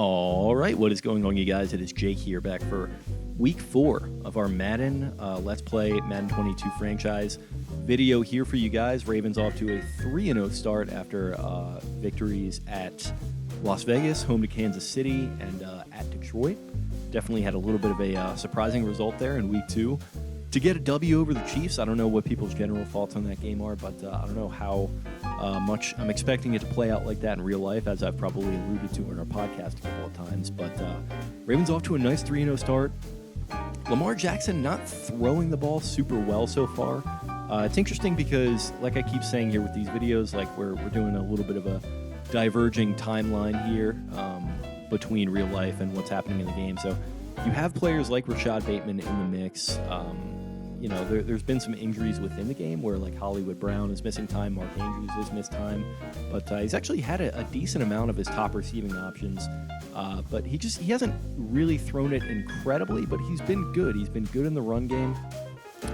All right, what is going on, you guys? It is Jake here, back for week 4 of our Madden Let's Play Madden 22 franchise video here for you guys. Ravens off to a 3-0 start after victories at Las Vegas, home to Kansas City, and at Detroit. Definitely had a little bit of a surprising result there in week 2. To get a W over the Chiefs, I don't know what people's general thoughts on that game are, but I don't know how much I'm expecting it to play out like that in real life, as I've probably alluded to in our podcast a couple of times. But Ravens off to a nice 3-0 start. Lamar Jackson not throwing the ball super well so far. It's interesting because, like I keep saying here with these videos, like we're doing a little bit of a diverging timeline here between real life and what's happening in the game. So you have players like Rashad Bateman in the mix. There's been some injuries within the game where, like, Hollywood Brown is missing time, Mark Andrews has missed time, but he's actually had a decent amount of his top receiving options. But he hasn't really thrown it incredibly, but he's been good. He's been good in the run game.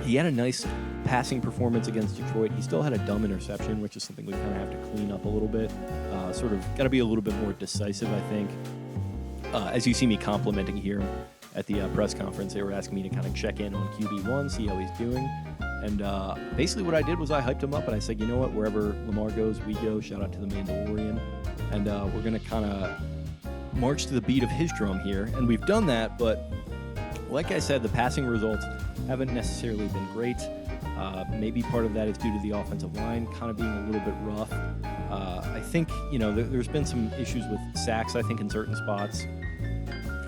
He had a nice passing performance against Detroit. He still had a dumb interception, which is something we kind of have to clean up a little bit. Sort of got to be a little bit more decisive, I think. As you see me complimenting here at the press conference, they were asking me to kind of check in on QB1, see how he's doing. And basically what I did was I hyped him up, and I said, you know what, wherever Lamar goes, we go. Shout out to the Mandalorian. And we're going to kind of march to the beat of his drum here. And we've done that, but like I said, the passing results haven't necessarily been great. Maybe part of that is due to the offensive line kind of being a little bit rough. I think, there's been some issues with sacks, I think, in certain spots.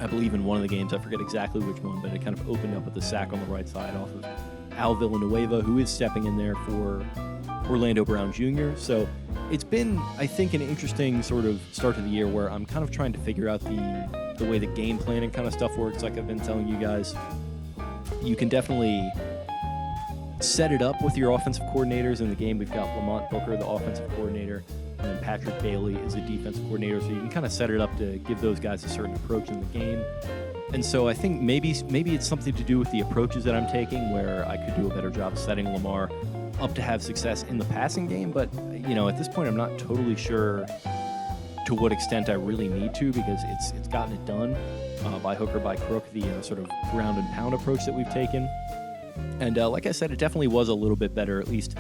I believe in one of the games, I forget exactly which one, but it kind of opened up with a sack on the right side off of Al Villanueva, who is stepping in there for Orlando Brown Jr. So it's been, I think, an interesting sort of start to the year where I'm kind of trying to figure out the way the game planning kind of stuff works. Like I've been telling you guys, you can definitely set it up with your offensive coordinators in the game. We've got Lamont Booker, the offensive coordinator, and then Patrick Bailey is the defensive coordinator, so you can kind of set it up to give those guys a certain approach in the game. And so I think maybe it's something to do with the approaches that I'm taking, where I could do a better job setting Lamar up to have success in the passing game. But, at this point, I'm not totally sure to what extent I really need to, because it's gotten it done by hook or by crook, the sort of ground and pound approach that we've taken. And like I said, it definitely was a little bit better, at least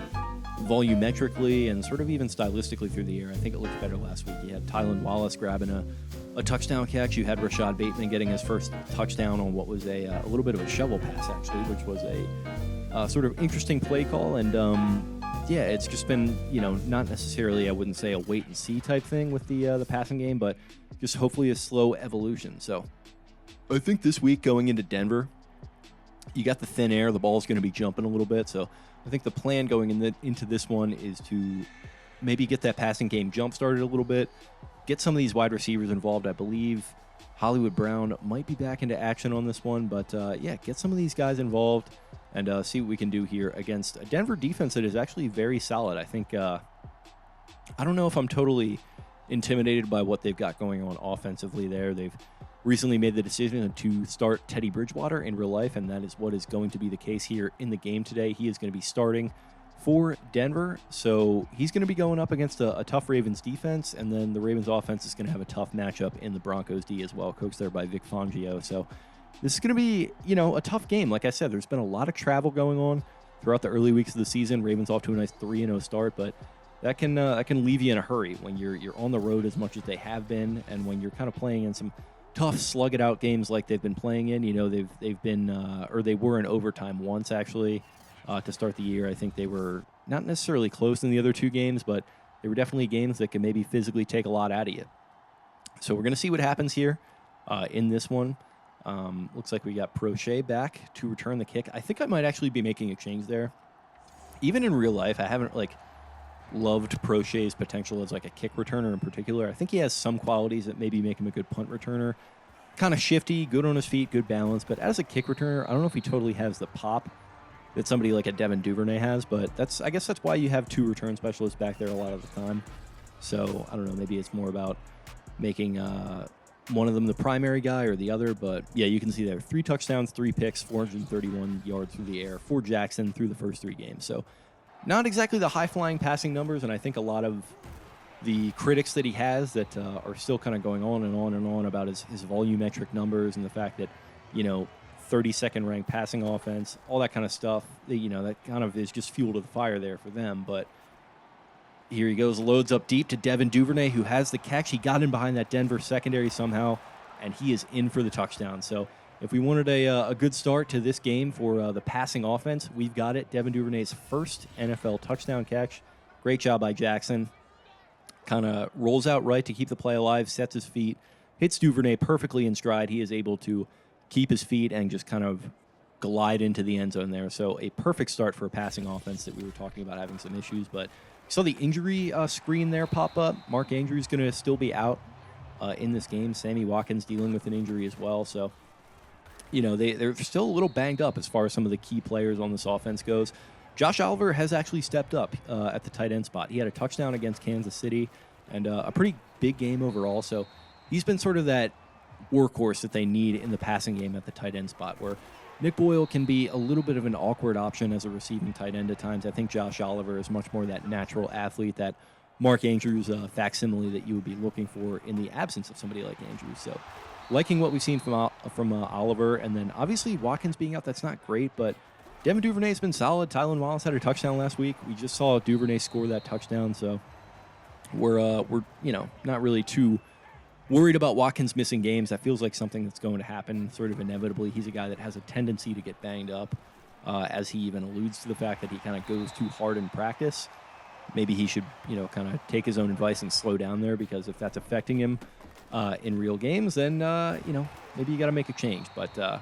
volumetrically and sort of even stylistically through the air. I think it looked better last week. You had Tylan Wallace grabbing a touchdown catch. You had Rashad Bateman getting his first touchdown on what was a little bit of a shovel pass, actually, which was a sort of interesting play call. And it's just been, not necessarily, I wouldn't say a wait and see type thing with the passing game, but just hopefully a slow evolution. So I think this week going into Denver, you got the thin air. The ball's going to be jumping a little bit. So I think the plan going into this one is to maybe get that passing game jump started a little bit, get some of these wide receivers involved. I believe Hollywood Brown might be back into action on this one. But, get some of these guys involved and see what we can do here against a Denver defense that is actually very solid. I think I don't know if I'm totally intimidated by what they've got going on offensively there. They've recently made the decision to start Teddy Bridgewater in real life, and that is what is going to be the case here in the game today. He is going to be starting for Denver, so he's going to be going up against a tough Ravens defense, and then the Ravens offense is going to have a tough matchup in the Broncos D as well, coached there by Vic Fangio. So this is going to be, a tough game. Like I said, there's been a lot of travel going on throughout the early weeks of the season. Ravens off to a nice 3-0 start, but that can leave you in a hurry when you're on the road as much as they have been, and when you're kind of playing in some tough slug it out games like they've been playing in. They've been or they were in overtime once, actually, to start the year. I think they were not necessarily close in the other two games, but they were definitely games that can maybe physically take a lot out of you. So we're going to see what happens here in this one. Looks like we got Prochet back to return the kick. I think I might actually be making a change there. Even in real life, I haven't loved Prochet's potential as a kick returner in particular. I think he has some qualities that maybe make him a good punt returner. Kind of shifty, good on his feet, good balance, but as a kick returner, I don't know if he totally has the pop that somebody like a Devin Duvernay has, but I guess that's why you have two return specialists back there a lot of the time. So I don't know, maybe it's more about making one of them the primary guy or the other, but yeah, you can see there 3 touchdowns, 3 picks, 431 yards through the air for Jackson through the first 3 games. So not exactly the high-flying passing numbers, and I think a lot of the critics that he has that are still kind of going on and on and on about his volumetric numbers and the fact that, 32nd ranked passing offense, all that kind of stuff, that kind of is just fuel to the fire there for them. But here he goes, loads up deep to Devin Duvernay, who has the catch. He got in behind that Denver secondary somehow, and he is in for the touchdown. So if we wanted a good start to this game for the passing offense, we've got it. Devin Duvernay's first NFL touchdown catch. Great job by Jackson. Kind of rolls out right to keep the play alive, sets his feet, hits Duvernay perfectly in stride. He is able to keep his feet and just kind of glide into the end zone there. So a perfect start for a passing offense that we were talking about having some issues. But you saw the injury screen there pop up. Mark Andrews going to still be out in this game. Sammy Watkins dealing with an injury as well. So, they're still a little banged up as far as some of the key players on this offense goes. Josh Oliver has actually stepped up at the tight end spot. He had a touchdown against Kansas City and a pretty big game overall. So he's been sort of that workhorse that they need in the passing game at the tight end spot, where Nick Boyle can be a little bit of an awkward option as a receiving tight end at times. I think Josh Oliver is much more that natural athlete, that Mark Andrews facsimile that you would be looking for in the absence of somebody like Andrews. So liking what we've seen from Oliver, and then obviously Watkins being out, that's not great, but Devin Duvernay's been solid. Tylan Wallace had a touchdown last week. We just saw Duvernay score that touchdown, so we're not really too worried about Watkins missing games. That feels like something that's going to happen sort of inevitably. He's a guy that has a tendency to get banged up, as he even alludes to the fact that he kind of goes too hard in practice. Maybe he should, kind of take his own advice and slow down there, because if that's affecting him in real games, then, maybe you got to make a change. But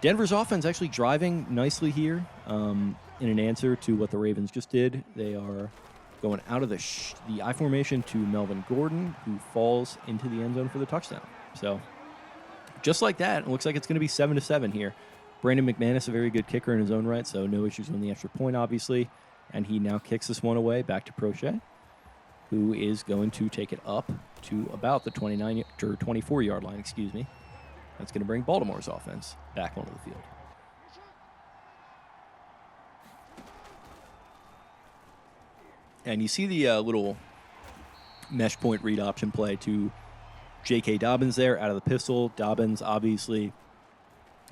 Denver's offense actually driving nicely here in an answer to what the Ravens just did. They are going out of the I formation to Melvin Gordon, who falls into the end zone for the touchdown. So just like that, it looks like it's going to be 7-7 here. Brandon McManus, a very good kicker in his own right, so no issues on the extra point, obviously. And he now kicks this one away back to Prochet, who is going to take it up to about the 24-yard line, That's going to bring Baltimore's offense back onto the field. And you see the little mesh point read option play to J.K. Dobbins there out of the pistol. Dobbins obviously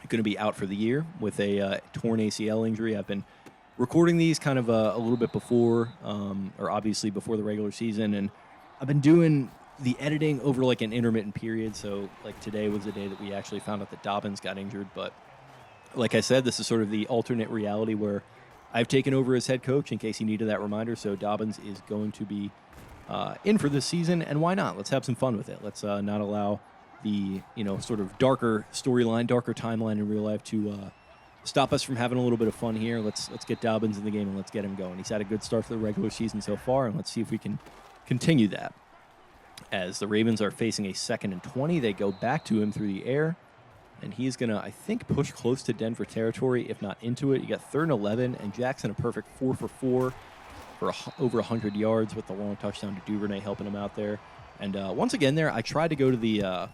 going to be out for the year with a torn ACL injury. I've been recording these kind of a little bit before, or obviously before the regular season, and I've been doing the editing over like an intermittent period. So like today was the day that we actually found out that Dobbins got injured. But like I said, this is sort of the alternate reality where I've taken over as head coach in case he needed that reminder. So Dobbins is going to be in for this season, and why not? Let's have some fun with it. Let's not allow the sort of darker storyline, darker timeline in real life to stop us from having a little bit of fun here. Let's get Dobbins in the game and let's get him going. He's had a good start to the regular season so far, and let's see if we can continue that. As the Ravens are facing a 2nd and 20, they go back to him through the air. And he's going to, I think, push close to Denver territory, if not into it. You got 3rd and 11, and Jackson a perfect 4 for 4 for over 100 yards with the long touchdown to Duvernay helping him out there. And once again there, I tried to go to the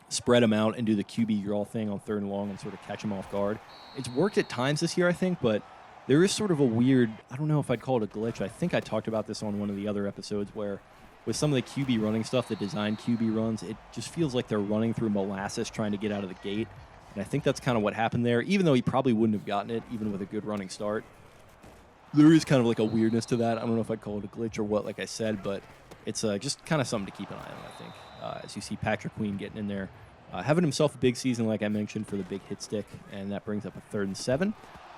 spread him out and do the QB draw thing on 3rd and long and sort of catch him off guard. It's worked at times this year, I think, but there is sort of a weird, I don't know if I'd call it a glitch. I think I talked about this on one of the other episodes where with some of the QB running stuff, the design QB runs, it just feels like they're running through molasses trying to get out of the gate. And I think that's kind of what happened there, even though he probably wouldn't have gotten it, even with a good running start. There is kind of like a weirdness to that. I don't know if I'd call it a glitch or what, like I said, but it's just kind of something to keep an eye on, I think. As you see Patrick Queen getting in there, having himself a big season, like I mentioned, for the big hit stick, and that brings up a 3rd and 7.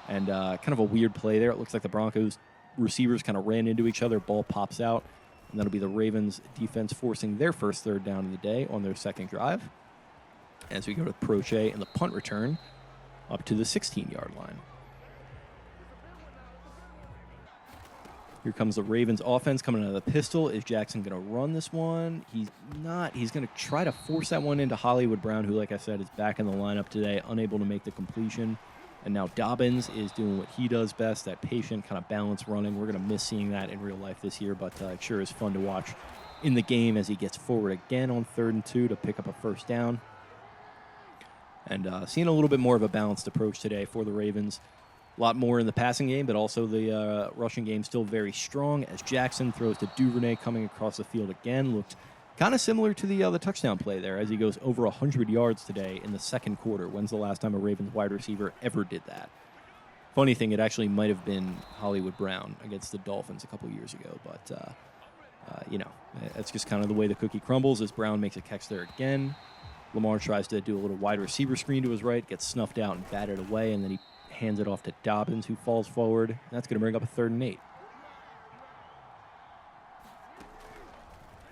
And kind of a weird play there. It looks like the Broncos receivers kind of ran into each other, ball pops out. And that'll be the Ravens defense forcing their first 3rd down of the day on their 2nd drive. As we go to Prochet and the punt return up to the 16-yard line. Here comes the Ravens offense coming out of the pistol. Is Jackson going to run this one? He's not. He's going to try to force that one into Hollywood Brown, who, like I said, is back in the lineup today, unable to make the completion. And now Dobbins is doing what he does best, that patient kind of balance running. We're going to miss seeing that in real life this year, but it sure is fun to watch in the game as he gets forward again on 3rd and 2 to pick up a 1st down. And seeing a little bit more of a balanced approach today for the Ravens. A lot more in the passing game, but also the rushing game still very strong as Jackson throws to Duvernay coming across the field again. Looked kind of similar to the touchdown play there as he goes over 100 yards today in the second quarter. When's the last time a Ravens wide receiver ever did that? Funny thing, it actually might have been Hollywood Brown against the Dolphins a couple years ago, but, that's just kind of the way the cookie crumbles as Brown makes a catch there again. Lamar tries to do a little wide receiver screen to his right, gets snuffed out and batted away, and then he hands it off to Dobbins, who falls forward. That's going to bring up a 3rd and 8.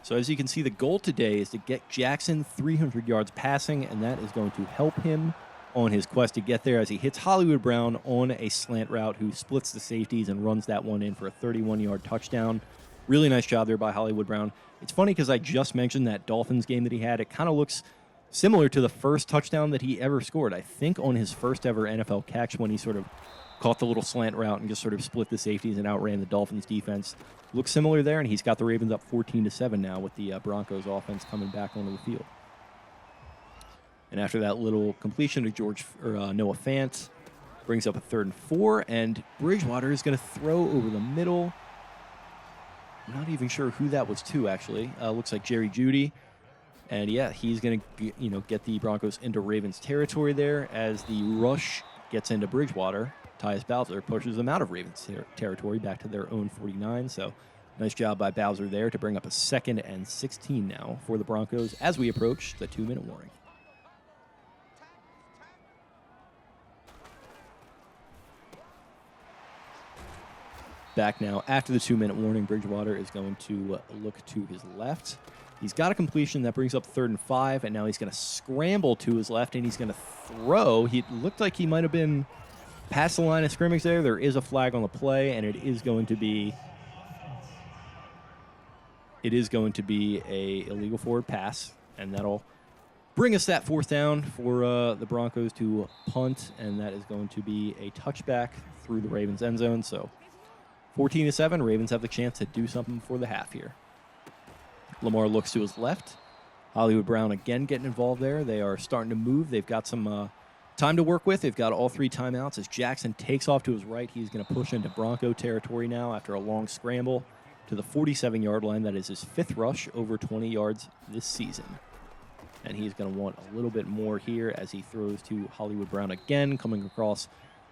So as you can see, the goal today is to get Jackson 300 yards passing, and that is going to help him on his quest to get there as he hits Hollywood Brown on a slant route who splits the safeties and runs that one in for a 31-yard touchdown. Really nice job there by Hollywood Brown. It's funny because I just mentioned that Dolphins game that he had. It kind of looks similar to the first touchdown that he ever scored. I think on his first ever NFL catch when he sort of caught the little slant route and just sort of split the safeties and outran the Dolphins defense. Looks similar there, and he's got the Ravens up 14-7 now with the Broncos offense coming back onto the field. And after that little completion to Noah Fant, brings up a 3rd and 4, and Bridgewater is going to throw over the middle. I'm not even sure who that was to, actually. Looks like Jerry Jeudy. And, yeah, he's going to get the Broncos into Ravens territory there as the rush gets into Bridgewater. Tyus Bowser pushes them out of Ravens territory back to their own 49. So nice job by Bowser there to bring up a 2nd and 16 now for the Broncos as we approach the 2-minute warning. Back now after the 2-minute warning, Bridgewater is going to look to his left. He's got a completion that brings up 3rd and 5, and now he's going to scramble to his left, and he's going to throw. He looked like he might have been past the line of scrimmage there. There is a flag on the play, and it is going to be a illegal forward pass, and that'll bring us that 4th down for the Broncos to punt, and that is going to be a touchback through the Ravens end zone. So 14-7, Ravens have the chance to do something before the half here. Lamar looks to his left. Hollywood Brown again getting involved there. They are starting to move. They've got some time to work with. They've got all 3 timeouts as Jackson takes off to his right. He's going to push into Bronco territory now after a long scramble to the 47-yard line. That is his 5th rush over 20 yards this season. And he's going to want a little bit more here as he throws to Hollywood Brown again, coming across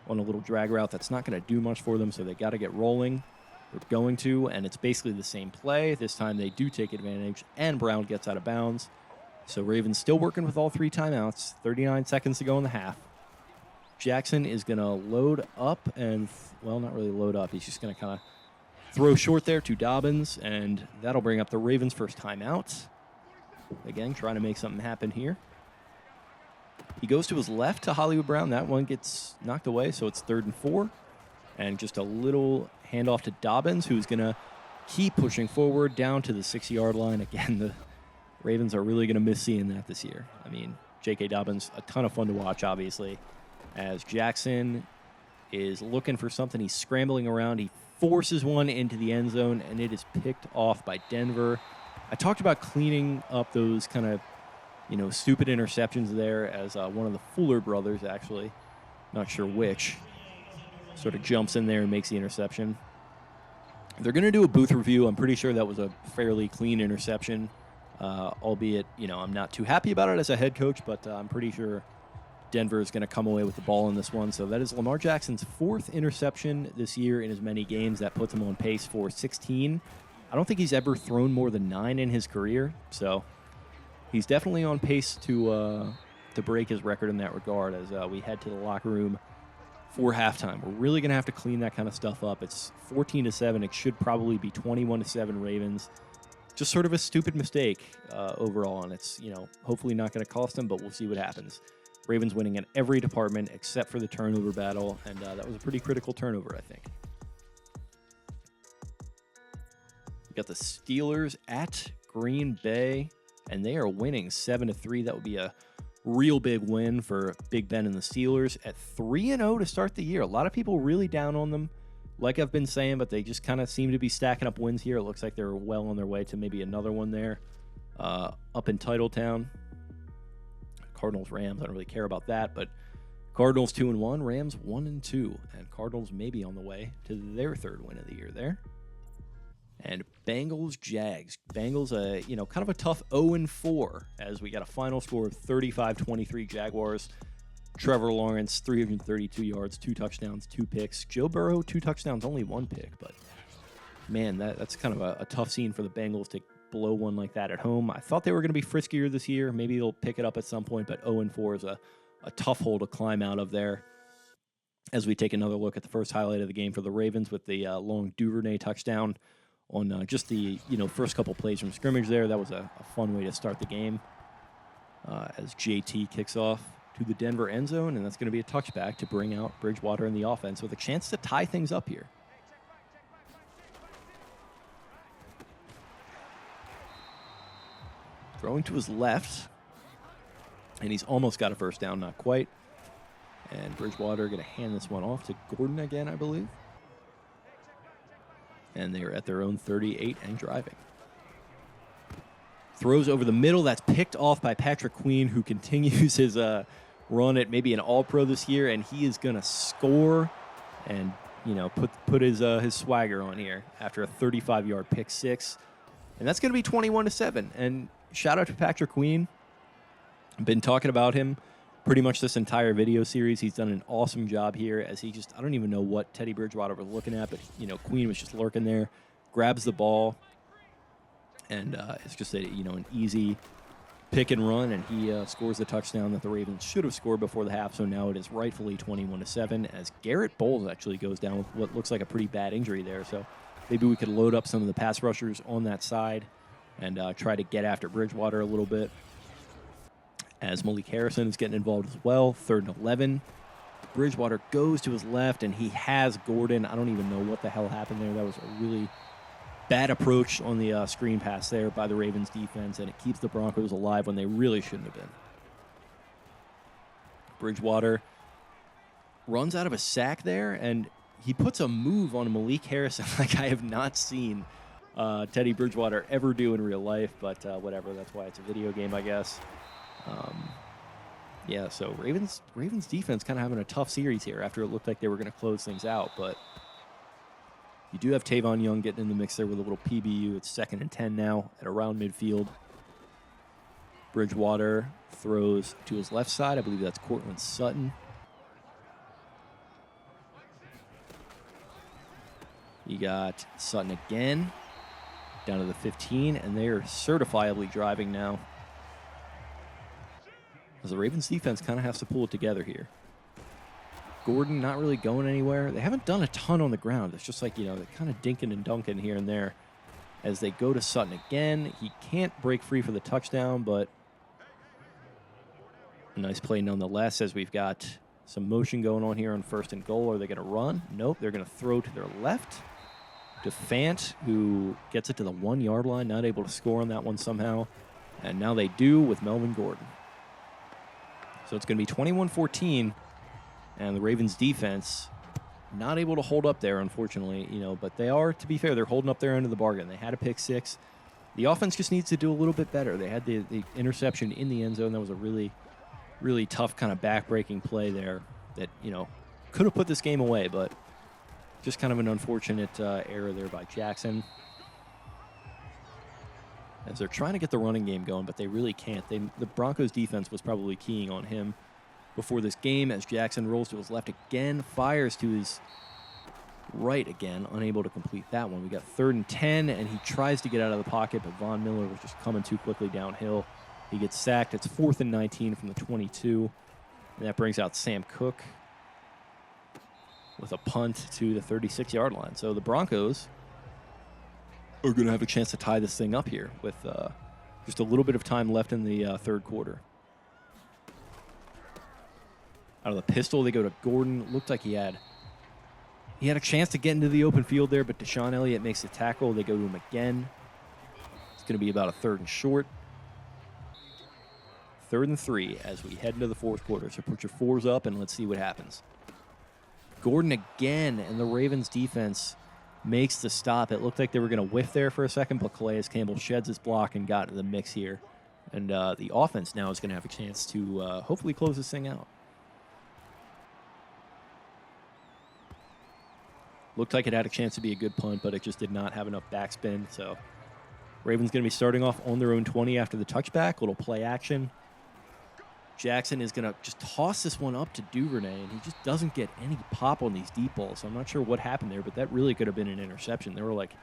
on a little drag route. That's not going to do much for them, so they got to get rolling. They're going to, and it's basically the same play. This time they do take advantage, and Brown gets out of bounds. So Ravens still working with all 3 timeouts. 39 seconds to go in the half. Jackson is going to load up and, well, not really load up. He's just going to kind of throw short there to Dobbins, and that'll bring up the Ravens' first timeout. Again, trying to make something happen here. He goes to his left to Hollywood Brown. That one gets knocked away, so it's 3rd and 4. And just a little handoff to Dobbins, who's going to keep pushing forward down to the 6-yard line. Again, the Ravens are really going to miss seeing that this year. I mean, J.K. Dobbins, a ton of fun to watch, obviously, as Jackson is looking for something. He's scrambling around. He forces one into the end zone, and it is picked off by Denver. I talked about cleaning up those kind of, stupid interceptions there as one of the Fuller brothers, actually, not sure which, sort of jumps in there and makes the interception. They're going to do a booth review. I'm pretty sure that was a fairly clean interception, albeit, I'm not too happy about it as a head coach, but I'm pretty sure Denver is going to come away with the ball in this one. So that is Lamar Jackson's 4th interception this year in as many games. That puts him on pace for 16. I don't think he's ever thrown more than 9 in his career, so he's definitely on pace to break his record in that regard as we head to the locker room for halftime. We're really going to have to clean that kind of stuff up. It's 14-7. It should probably be 21-7 Ravens. Just sort of a stupid mistake overall, and it's hopefully not going to cost them, but we'll see what happens. Ravens winning in every department except for the turnover battle, and that was a pretty critical turnover, I think. We got the Steelers at Green Bay, and they are winning 7-3. That would be a real big win for Big Ben and the Steelers at 3-0 to start the year. A lot of people really down on them, like I've been saying, but they just kind of seem to be stacking up wins here. It looks like they're well on their way to maybe another one there up in Titletown. Cardinals, Rams, I don't really care about that, but Cardinals 2-1, Rams 1-2, and Cardinals maybe on the way to their third win of the year there. And Bengals Jags. Bengals, kind of a tough 0-4 as we got a final score of 35-23 Jaguars. Trevor Lawrence, 332 yards, 2 touchdowns, 2 picks. Joe Burrow, 2 touchdowns, only 1 pick. But, man, that's kind of a tough scene for the Bengals to blow one like that at home. I thought they were going to be friskier this year. Maybe they'll pick it up at some point, but 0-4 is a tough hole to climb out of there. As we take another look at the first highlight of the game for the Ravens with the long Duvernay touchdown on just the first couple plays from scrimmage there. That was a fun way to start the game as JT kicks off to the Denver end zone, and that's going to be a touchback to bring out Bridgewater in the offense with a chance to tie things up here. Throwing to his left, and he's almost got a first down, not quite. And Bridgewater going to hand this one off to Gordon again, I believe. And they're at their own 38 and driving. Throws over the middle. That's picked off by Patrick Queen, who continues his run at maybe an All-Pro this year, and he is going to score and put his swagger on here after a 35-yard pick six. And that's going to be 21-7. And shout out to Patrick Queen. I've been talking about him pretty much this entire video series. He's done an awesome job here as I don't even know what Teddy Bridgewater was looking at, but, Queen was just lurking there, grabs the ball, and it's just an easy pick and run, and he scores the touchdown that the Ravens should have scored before the half, so now it is rightfully 21-7 as Garrett Bowles actually goes down with what looks like a pretty bad injury there, so maybe we could load up some of the pass rushers on that side and try to get after Bridgewater a little bit. As Malik Harrison is getting involved as well. 3rd and 11. Bridgewater goes to his left, and he has Gordon. I don't even know what the hell happened there. That was a really bad approach on the screen pass there by the Ravens defense, and it keeps the Broncos alive when they really shouldn't have been. Bridgewater runs out of a sack there, and he puts a move on Malik Harrison like I have not seen Teddy Bridgewater ever do in real life, but whatever. That's why it's a video game, I guess. So Ravens defense kind of having a tough series here after it looked like they were going to close things out, but you do have Tavon Young getting in the mix there with a little PBU. It's 2nd and 10 now at around midfield. Bridgewater throws to his left side. I believe that's Cortland Sutton. You got Sutton again down to the 15, and they're certifiably driving now. As the Ravens defense kind of has to pull it together here. Gordon not really going anywhere. They haven't done a ton on the ground. It's just like, they're kind of dinking and dunking here and there as they go to Sutton again. He can't break free for the touchdown, but a nice play nonetheless as we've got some motion going on here on 1st and goal. Are they going to run? Nope. They're going to throw to their left to Fant, who gets it to the 1-yard line, not able to score on that one somehow. And now they do with Melvin Gordon. So it's going to be 21-14, and the Ravens defense not able to hold up there, unfortunately, but they are, to be fair, they're holding up their end of the bargain. They had a pick six. The offense just needs to do a little bit better. They had the interception in the end zone. That was a really, really tough kind of back-breaking play there that, could have put this game away, but just kind of an unfortunate error there by Jackson. As they're trying to get the running game going, but they really can't. The Broncos defense was probably keying on him before this game as Jackson rolls to his left again, fires to his right again, unable to complete that one. We got 3rd and 10, and he tries to get out of the pocket, but Von Miller was just coming too quickly downhill. He gets sacked. It's 4th and 19 from the 22, and that brings out Sam Cook with a punt to the 36-yard line. So the Broncos are going to have a chance to tie this thing up here with just a little bit of time left in the 3rd quarter. Out of the pistol, they go to Gordon. Looked like he had a chance to get into the open field there, but Deshaun Elliott makes the tackle. They go to him again. It's going to be about a 3rd and short. 3rd and 3 as we head into the 4th quarter. So put your 4s up and let's see what happens. Gordon again, and the Ravens defense makes the stop. It looked like they were going to whiff there for a second, but Calais Campbell sheds his block and got into the mix here. And the offense now is going to have a chance to hopefully close this thing out. Looked like it had a chance to be a good punt, but it just did not have enough backspin. So Ravens going to be starting off on their own 20 after the touchback. Little play action. Jackson is going to just toss this one up to Duvernay, and he just doesn't get any pop on these deep balls. So I'm not sure what happened there, but that really could have been an interception. There were like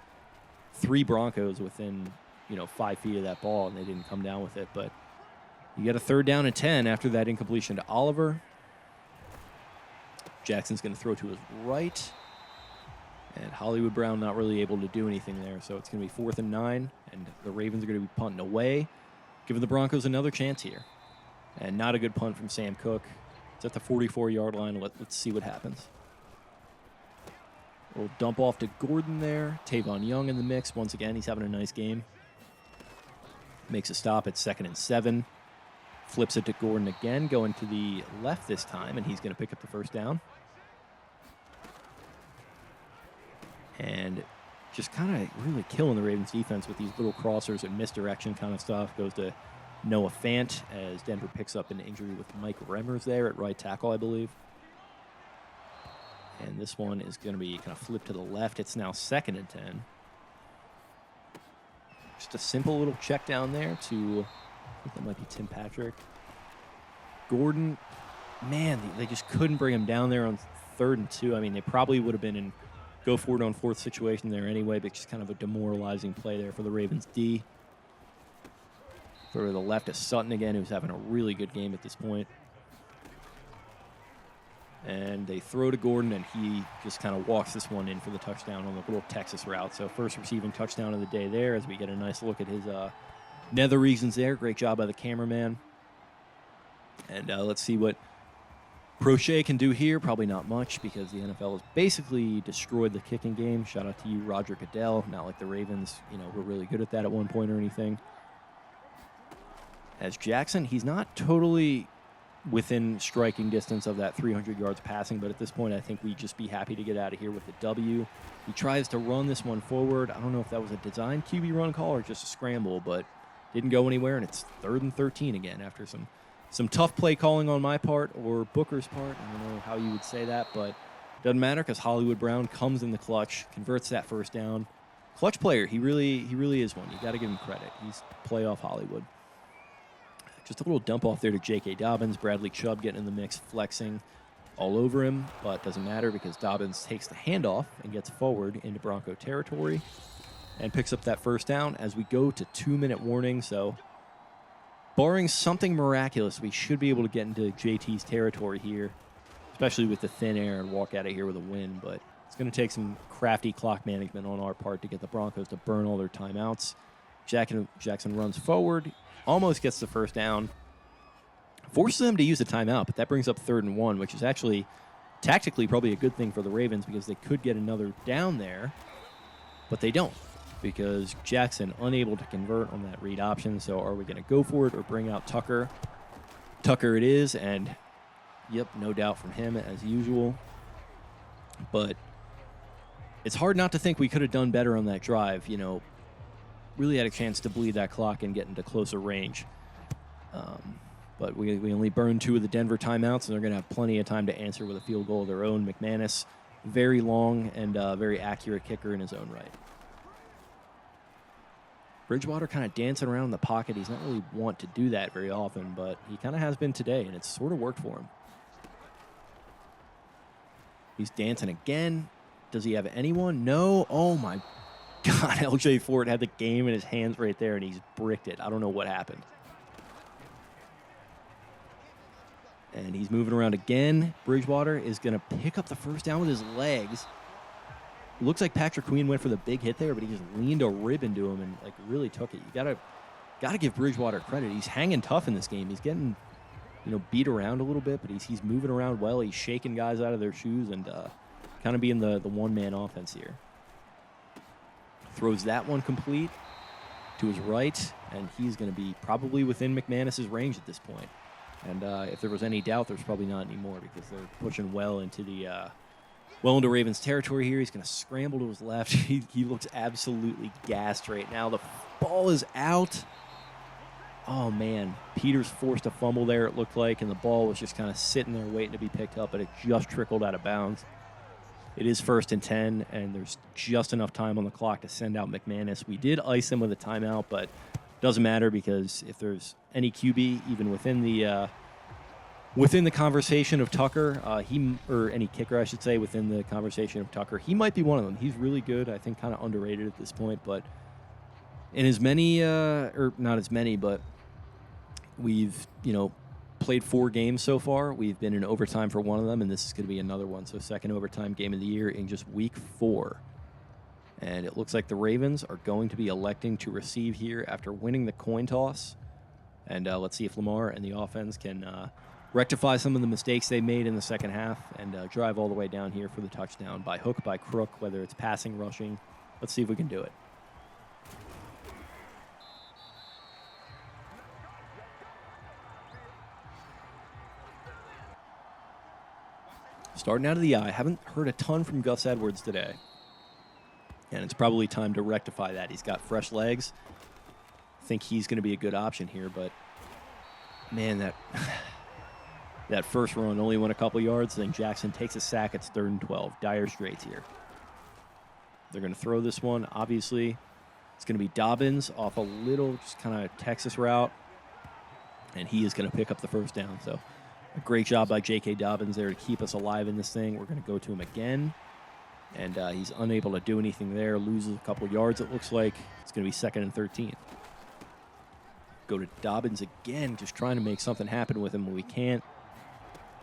3 Broncos within, 5 feet of that ball, and they didn't come down with it. But you get a 3rd down and 10 after that incompletion to Oliver. Jackson's going to throw to his right. And Hollywood Brown not really able to do anything there. So it's going to be 4th and 9, and the Ravens are going to be punting away, giving the Broncos another chance here. And not a good punt from Sam Cook. It's at the 44-yard line. Let's see what happens. We'll dump off to Gordon there. Tavon Young in the mix. Once again, he's having a nice game. Makes a stop at 2nd and 7. Flips it to Gordon again, going to the left this time, and he's going to pick up the 1st down. And just kind of really killing the Ravens defense with these little crossers and misdirection kind of stuff. Goes to Noah Fant as Denver picks up an injury with Mike Remmers there at right tackle, I believe. And this one is going to be kind of flipped to the left. It's now 2nd and 10. Just a simple little check down there to, I think that might be Tim Patrick. Gordon, man, they just couldn't bring him down there on 3rd and 2. I mean, they probably would have been in go for it on 4th situation there anyway, but just kind of a demoralizing play there for the Ravens D. Throw to the left is Sutton again, who's having a really good game at this point. And they throw to Gordon, and he just kind of walks this one in for the touchdown on the little Texas route. So first receiving touchdown of the day there as we get a nice look at his nether regions there. Great job by the cameraman. And let's see what Crochet can do here. Probably not much because the NFL has basically destroyed the kicking game. Shout out to you, Roger Goodell. Not like the Ravens, were really good at that at one point or anything. As Jackson, he's not totally within striking distance of that 300 yards passing, but at this point, I think we'd just be happy to get out of here with the W. He tries to run this one forward. I don't know if that was a design QB run call or just a scramble, but didn't go anywhere, and it's 3rd and 13 again after some tough play calling on my part or Booker's part. I don't know how you would say that, but it doesn't matter because Hollywood Brown comes in the clutch, converts that 1st down. Clutch player, he really is one. You got to give him credit. He's playoff Hollywood. Just a little dump off there to J.K. Dobbins. Bradley Chubb getting in the mix, flexing all over him, but doesn't matter because Dobbins takes the handoff and gets forward into Bronco territory and picks up that 1st down as we go to 2-minute warning. So barring something miraculous, we should be able to get into JT's territory here, especially with the thin air, and walk out of here with a win. But it's going to take some crafty clock management on our part to get the Broncos to burn all their timeouts. Jackson runs forward, almost gets the 1st down, forces them to use a timeout, but that brings up 3rd and 1, which is actually tactically probably a good thing for the Ravens because they could get another down there, but they don't because Jackson unable to convert on that read option. So are we going to go for it or bring out Tucker? Tucker it is, and yep, no doubt from him as usual. But it's hard not to think we could have done better on that drive. Really had a chance to bleed that clock and get into closer range. But we only burned 2 of the Denver timeouts, and they're going to have plenty of time to answer with a field goal of their own. McManus, very long and very accurate kicker in his own right. Bridgewater kind of dancing around in the pocket. He's not really want to do that very often, but he kind of has been today, and it's sort of worked for him. He's dancing again. Does he have anyone? No. Oh, my God, L.J. Ford had the game in his hands right there, and he's bricked it. I don't know what happened. And he's moving around again. Bridgewater is going to pick up the 1st down with his legs. Looks like Patrick Queen went for the big hit there, but he just leaned a rib into him and really took it. You gotta give Bridgewater credit. He's hanging tough in this game. He's getting beat around a little bit, but he's moving around well. He's shaking guys out of their shoes and kind of being the one-man offense here. Throws that one complete to his right, and he's going to be probably within McManus's range at this point. And if there was any doubt, there's probably not anymore because they're pushing well into Ravens territory here. He's going to scramble to his left. He looks absolutely gassed right now. The ball is out. Oh, man. Peters forced a fumble there, it looked like, and the ball was just kind of sitting there waiting to be picked up, but it just trickled out of bounds. It is 1st and 10, and there's just enough time on the clock to send out McManus. We did ice him with a timeout, but doesn't matter because if there's any QB, even within the conversation of Tucker, or any kicker, I should say, within the conversation of Tucker, he might be one of them. He's really good. I think kind of underrated at this point, but in as many, or not as many, but we've, played 4 games so far. We've been in overtime for one of them, and this is going to be another one. So 2nd overtime game of the year in just week 4. And it looks like the Ravens are going to be electing to receive here after winning the coin toss. And let's see if Lamar and the offense can rectify some of the mistakes they made in the second half and drive all the way down here for the touchdown by hook, by crook, whether it's passing, rushing. Let's see if we can do it. Starting out of the eye, haven't heard a ton from Gus Edwards today. And it's probably time to rectify that. He's got fresh legs. I think he's going to be a good option here, but man, that first run only went a couple yards. Then Jackson takes a sack. It's 3rd and 12. Dire straits here. They're going to throw this one. Obviously, it's going to be Dobbins off a little just kind of Texas route, and he is going to pick up the first down. So a great job by J.K. Dobbins there to keep us alive in this thing. We're going to go to him again, and he's unable to do anything there. Loses a couple yards, it looks like. It's going to be 2nd and 13. Go to Dobbins again, just trying to make something happen with him when we can't.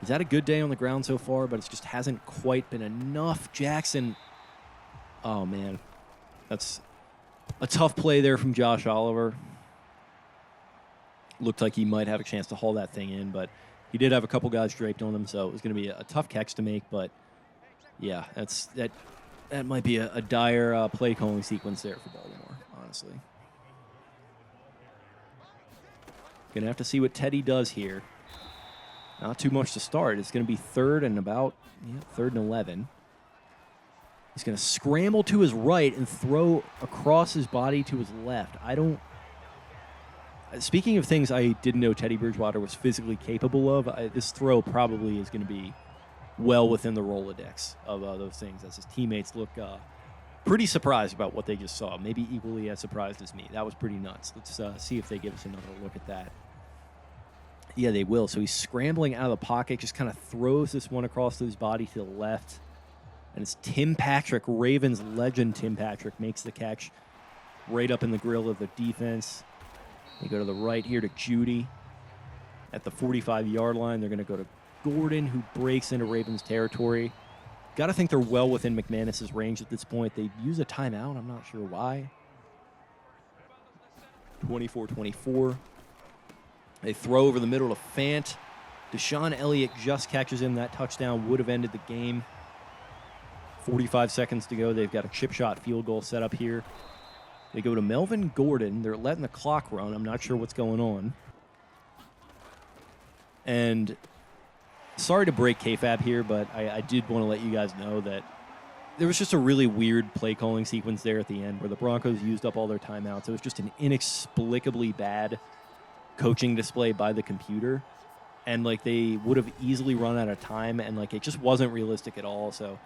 He's had a good day on the ground so far, but it just hasn't quite been enough. Jackson, oh, man. That's a tough play there from Josh Oliver. Looked like he might have a chance to haul that thing in, but he did have a couple guys draped on him, so it was going to be a tough catch to make. But, yeah, that might be a dire play-calling sequence there for Baltimore, honestly. Going to have to see what Teddy does here. Not too much to start. It's going to be 3rd and 11. He's going to scramble to his right and throw across his body to his left. Speaking of things I didn't know Teddy Bridgewater was physically capable of, this throw probably is going to be well within the Rolodex of those things, as his teammates look pretty surprised about what they just saw. Maybe equally as surprised as me. That was pretty nuts. Let's see if they give us another look at that. Yeah, they will. So he's scrambling out of the pocket, just kind of throws this one across his body to the left. And it's Tim Patrick, Ravens legend Tim Patrick, makes the catch right up in the grill of the defense. They go to the right here to Judy at the 45-yard line. They're going to go to Gordon, who breaks into Ravens territory. Got to think they're well within McManus's range at this point. They use a timeout. I'm not sure why. 24-24. They throw over the middle to Fant. Deshaun Elliott just catches him. That touchdown would have ended the game. 45 seconds to go. They've got a chip shot field goal set up here. They go to Melvin Gordon. They're letting the clock run. I'm not sure what's going on. And sorry to break kayfabe here, but I did want to let you guys know that there was just a really weird play calling sequence there at the end where the Broncos used up all their timeouts. It was just an inexplicably bad coaching display by the computer, and they would have easily run out of time, and it just wasn't realistic at all. So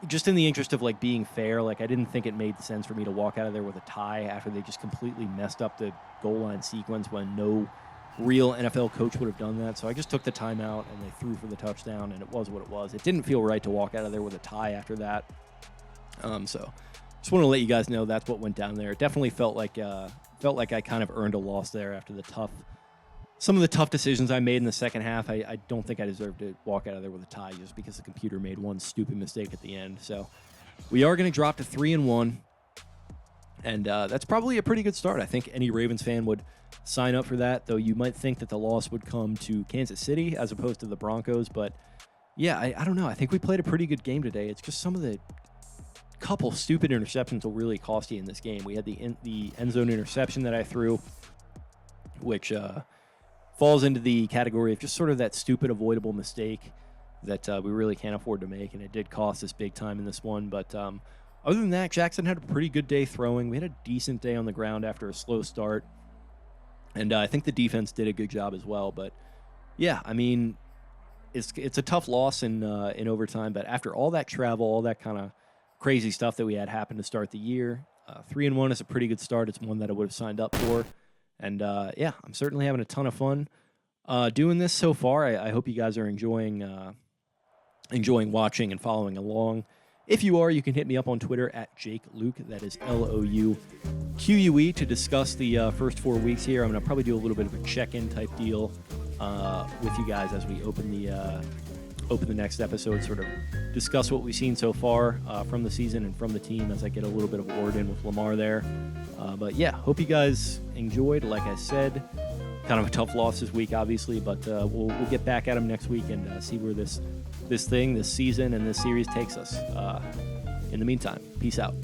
just in the interest of being fair, I didn't think it made sense for me to walk out of there with a tie after they just completely messed up the goal line sequence when no real NFL coach would have done that. So I just took the timeout and they threw for the touchdown, and it was what it was. It didn't feel right to walk out of there with a tie after that. So just want to let you guys know that's what went down there. It definitely felt like I kind of earned a loss there after some of the tough decisions I made in the second half. I don't think I deserved to walk out of there with a tie just because the computer made one stupid mistake at the end. So we are going to drop to 3-1, and that's probably a pretty good start. I think any Ravens fan would sign up for that, though you might think that the loss would come to Kansas City as opposed to the Broncos. But yeah, I don't know. I think we played a pretty good game today. It's just some of the couple stupid interceptions will really cost you in this game. We had the end zone interception that I threw, which falls into the category of just sort of that stupid avoidable mistake that we really can't afford to make, and it did cost us big time in this one. But other than that, Jackson had a pretty good day throwing. We had a decent day on the ground after a slow start, and I think the defense did a good job as well. But yeah, I mean, it's a tough loss in overtime. But after all that travel, all that kind of crazy stuff that we had happen to start the year, 3-1 is a pretty good start. It's one that I would have signed up for, and yeah, I'm certainly having a ton of fun doing this so far. I hope you guys are enjoying watching and following along. If you are, you can hit me up on Twitter at Jake Luke. That is LOUQUE to discuss the first 4 weeks here. I'm going to probably do a little bit of a check-in type deal with you guys as we open the next episode, sort of discuss what we've seen so far from the season and from the team as I get a little bit of a word in with Lamar there. But yeah, hope you guys enjoyed. Like I said, kind of a tough loss this week, obviously, but we'll get back at them next week and see where this season and this series takes us. In the meantime, peace out.